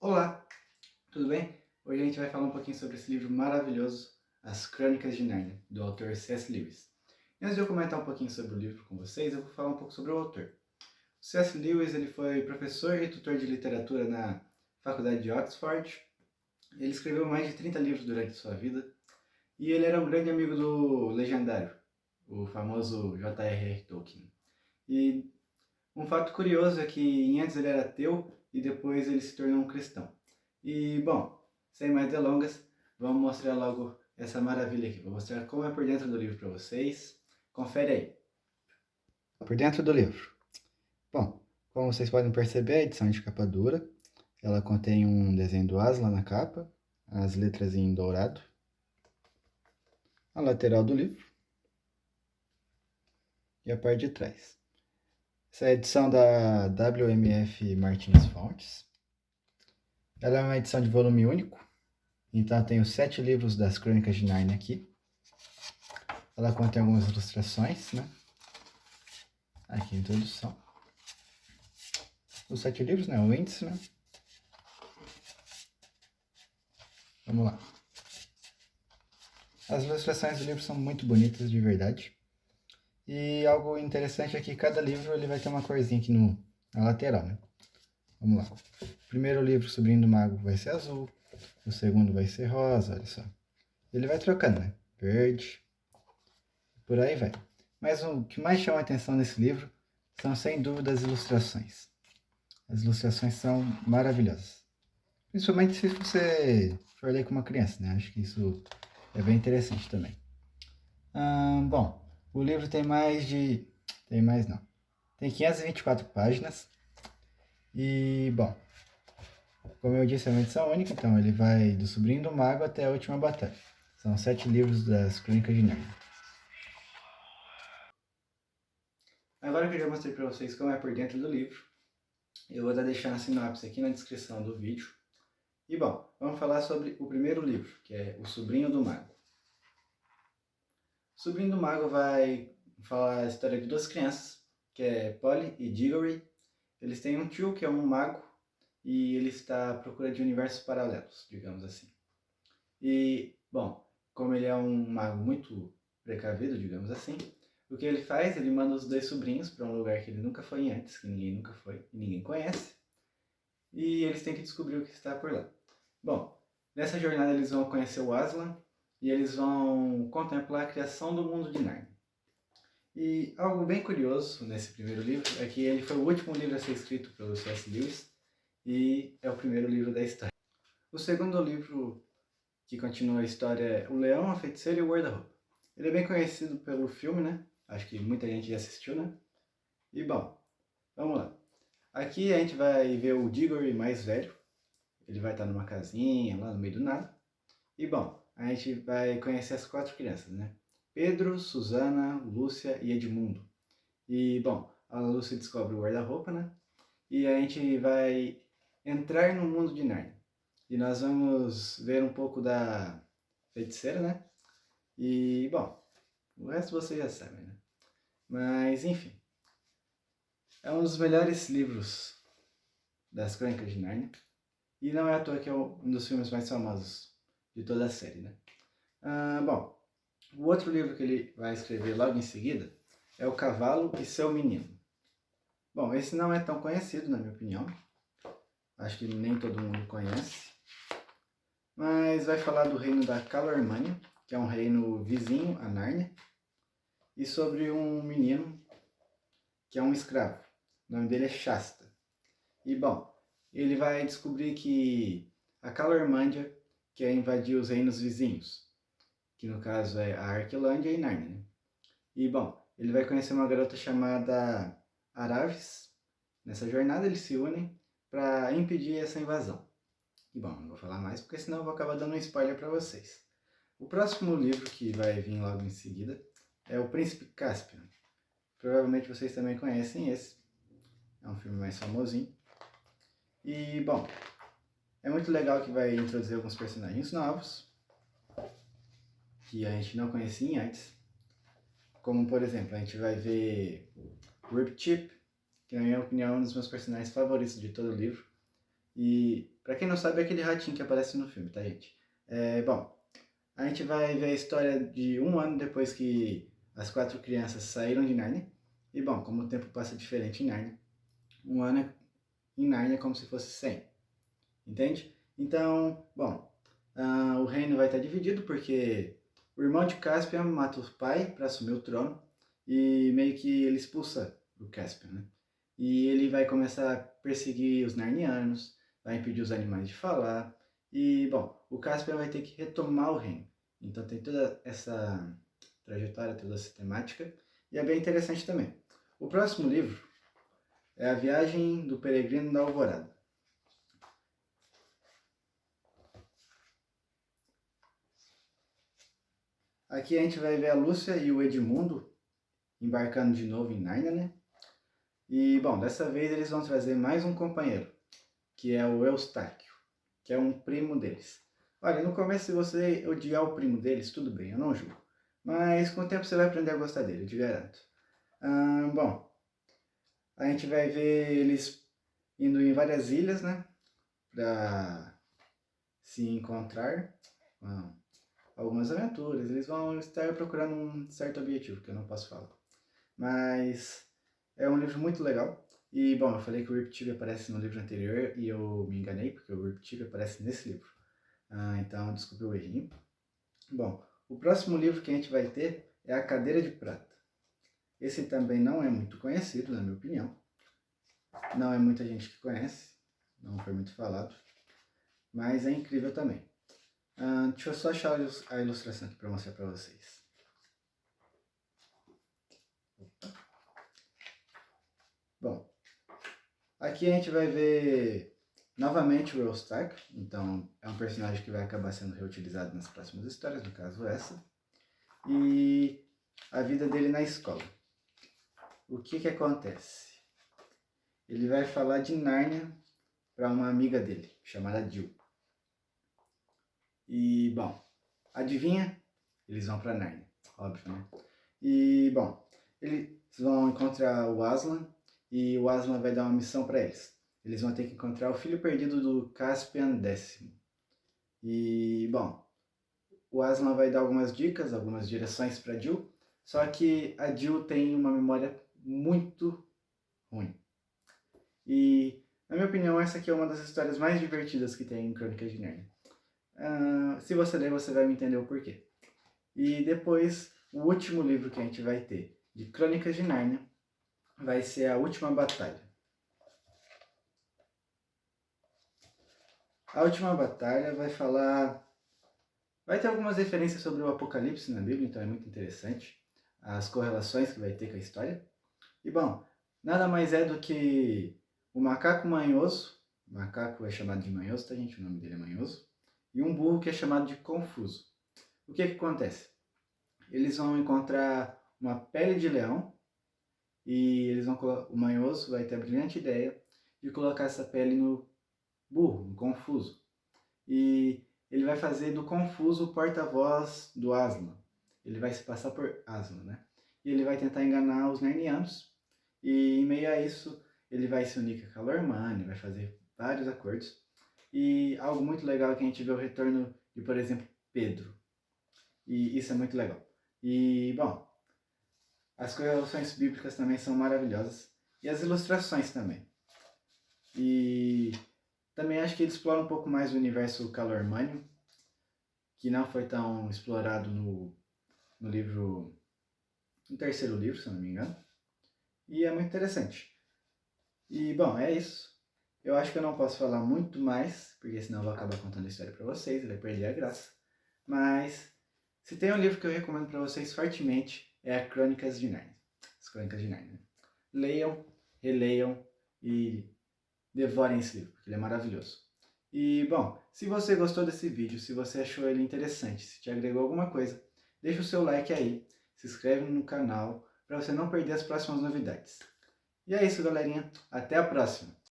Olá, tudo bem? Hoje a gente vai falar um pouquinho sobre esse livro maravilhoso, As Crônicas de Nárnia, do autor C.S. Lewis. E antes de eu comentar um pouquinho sobre o livro com vocês, eu vou falar um pouco sobre o autor. O C.S. Lewis ele foi professor e tutor de literatura na Faculdade de Oxford. Ele escreveu mais de 30 livros durante sua vida e ele era um grande amigo do legendário, o famoso J.R.R. Tolkien. E um fato curioso é que antes ele era ateu e depois ele se tornou um cristão. E, bom, sem mais delongas, vamos mostrar logo essa maravilha aqui. Vou mostrar como é por dentro do livro para vocês. Confere aí. Por dentro do livro. Bom, como vocês podem perceber, a edição é de capa dura. Ela contém um desenho do Aslan na capa, as letras em dourado, a lateral do livro e a parte de trás. Essa é a edição da WMF Martins Fontes. Ela é uma edição de volume único, então tem os 7 livros das Crônicas de Nárnia aqui. Ela contém algumas ilustrações, né? Aqui a introdução. Os 7 livros, né? O índice, né? Vamos lá. As ilustrações do livro são muito bonitas, de verdade. E algo interessante é que cada livro ele vai ter uma corzinha aqui na lateral, né? Vamos lá. O primeiro livro, Sobrinho do Mago, vai ser azul. O segundo vai ser rosa, olha só. Ele vai trocando, né? Verde. Por aí vai. Mas o que mais chama a atenção nesse livro são, sem dúvida, as ilustrações. As ilustrações são maravilhosas. Principalmente se você for ler com uma criança, né? Acho que isso é bem interessante também. Bom, o livro tem mais de... Tem mais não. Tem 524 páginas. E, bom, como eu disse, é uma edição única, então ele vai do Sobrinho do Mago até a Última Batalha. São 7 livros das Crônicas de Nárnia. Agora que eu já mostrei para vocês como é por dentro do livro, eu vou estar deixando a sinopse aqui na descrição do vídeo. E bom, vamos falar sobre o primeiro livro, que é O Sobrinho do Mago. O Sobrinho do Mago vai falar a história de 2 crianças, que é Polly e Diggory. Eles têm um tio que é um mago e ele está à procura de universos paralelos, digamos assim. E, bom, como ele é um mago muito precavido, digamos assim, o que ele faz? Ele manda os 2 sobrinhos para um lugar que ele nunca foi antes, que ninguém nunca foi e ninguém conhece. E eles têm que descobrir o que está por lá. Bom, nessa jornada eles vão conhecer o Aslan e eles vão contemplar a criação do mundo de Nárnia. E algo bem curioso nesse primeiro livro é que ele foi o último livro a ser escrito pelo C.S. Lewis e é o primeiro livro da história. O segundo livro que continua a história é O Leão, a Feiticeira e o Guarda-Roupa. Ele é bem conhecido pelo filme, né? Acho que muita gente já assistiu, né? E bom, vamos lá. Aqui a gente vai ver o Diggory mais velho. Ele vai estar numa casinha lá no meio do nada. E bom, a gente vai conhecer as 4 crianças, né? Pedro, Susana, Lúcia e Edmundo. E bom, a Lúcia descobre o guarda-roupa, né? E a gente vai entrar no mundo de Nárnia. E nós vamos ver um pouco da feiticeira, né? E bom, o resto vocês já sabem, né? Mas enfim, é um dos melhores livros das Crônicas de Nárnia. E não é à toa que é um dos filmes mais famosos de toda a série, né? Bom, o outro livro que ele vai escrever logo em seguida é O Cavalo e Seu Menino. Bom, esse não é tão conhecido, na minha opinião. Acho que nem todo mundo conhece. Mas vai falar do reino da Calormânia, que é um reino vizinho a Nárnia, e sobre um menino que é um escravo. O nome dele é Shasta. E bom, ele vai descobrir que a Calormândia quer invadir os reinos vizinhos, que no caso é a Arquelândia e Nárnia, né? E bom, ele vai conhecer uma garota chamada Aravis. Nessa jornada eles se unem para impedir essa invasão. E bom, não vou falar mais porque senão eu vou acabar dando um spoiler para vocês. O próximo livro que vai vir logo em seguida é O Príncipe Caspian. Provavelmente vocês também conhecem esse. É um filme mais famosinho. E bom, é muito legal que vai introduzir alguns personagens novos que a gente não conhecia antes. Como, por exemplo, a gente vai ver Rip Chip, que na minha opinião é um dos meus personagens favoritos de todo o livro. E Pra quem não sabe, é aquele ratinho que aparece no filme, tá, gente? Bom, a gente vai ver a história de um ano depois que as 4 crianças saíram de Nárnia. E, bom, como o tempo passa diferente em Nárnia, um ano em Nárnia é como se fosse 100, entende? Então, bom, o reino vai estar dividido porque o irmão de Caspian mata o pai para assumir o trono e meio que ele expulsa o Caspian, né? E ele vai começar a perseguir os Narnianos, vai impedir os animais de falar. E, bom, o Caspian vai ter que retomar o reino. Então tem toda essa trajetória, toda essa temática. E é bem interessante também. O próximo livro é A Viagem do Peregrino da Alvorada. Aqui a gente vai ver a Lúcia e o Edmundo embarcando de novo em Nárnia, né? E, bom, dessa vez eles vão trazer mais um companheiro, que é o Eustáquio, que é um primo deles. Olha, no começo, se você odiar o primo deles, tudo bem, eu não julgo. Mas com o tempo você vai aprender a gostar dele, eu te garanto. Bom, a gente vai ver eles indo em várias ilhas, né? Pra se encontrar com algumas aventuras. Eles vão estar procurando um certo objetivo, que eu não posso falar. Mas é um livro muito legal. E, bom, eu falei que o Rip Tib aparece no livro anterior e eu me enganei, porque o Rip Tib aparece nesse livro. Então, desculpe o errinho. Bom, o próximo livro que a gente vai ter é A Cadeira de Prata. Esse também não é muito conhecido, na minha opinião. Não é muita gente que conhece, não foi muito falado, mas é incrível também. Deixa eu só achar a ilustração aqui para mostrar para vocês. Bom, aqui a gente vai ver novamente o Eustáquio, então é um personagem que vai acabar sendo reutilizado nas próximas histórias, no caso essa, e a vida dele na escola. O que acontece? Ele vai falar de Nárnia para uma amiga dele, chamada Jill. E, bom, adivinha? Eles vão para Nárnia, óbvio, né? E, bom, eles vão encontrar o Aslan e o Aslan vai dar uma missão para eles. Eles vão ter que encontrar o filho perdido do Caspian X. E, bom, o Aslan vai dar algumas dicas, algumas direções para Jill, só que a Jill tem uma memória muito ruim. E, na minha opinião, essa aqui é uma das histórias mais divertidas que tem em Crônicas de Nárnia. Se você ler, você vai me entender o porquê. E depois, o último livro que a gente vai ter de Crônicas de Nárnia vai ser A Última Batalha. A Última Batalha vai falar... Vai ter algumas referências sobre o Apocalipse na Bíblia, então é muito interessante. As correlações que vai ter com a história. E, bom, nada mais é do que o macaco manhoso. O macaco é chamado de manhoso, tá, gente? O nome dele é manhoso. E um burro que é chamado de confuso. O que acontece? Eles vão encontrar uma pele de leão e eles vão o manhoso vai ter a brilhante ideia de colocar essa pele no burro, no confuso. E ele vai fazer do confuso o porta-voz do Aslan. Ele vai se passar por Aslan, né? E ele vai tentar enganar os Narnianos. E em meio a isso, ele vai se unir com a Calormane, vai fazer vários acordos. E algo muito legal é que a gente vê o retorno de, por exemplo, Pedro. E isso é muito legal. E, bom, as correlações bíblicas também são maravilhosas. E as ilustrações também. E também acho que ele explora um pouco mais o universo Calormânio, que não foi tão explorado no livro, no terceiro livro, se eu não me engano. E é muito interessante. E, bom, é isso. Eu acho que eu não posso falar muito mais, porque senão eu vou acabar contando a história para vocês, vai perder a graça. Mas, se tem um livro que eu recomendo para vocês fortemente, é a Crônicas de Nárnia. As Crônicas de Nárnia. Leiam, releiam e devorem esse livro, porque ele é maravilhoso. E, bom, se você gostou desse vídeo, se você achou ele interessante, se te agregou alguma coisa, deixa o seu like aí, se inscreve no canal, para você não perder as próximas novidades. E é isso, galerinha. Até a próxima!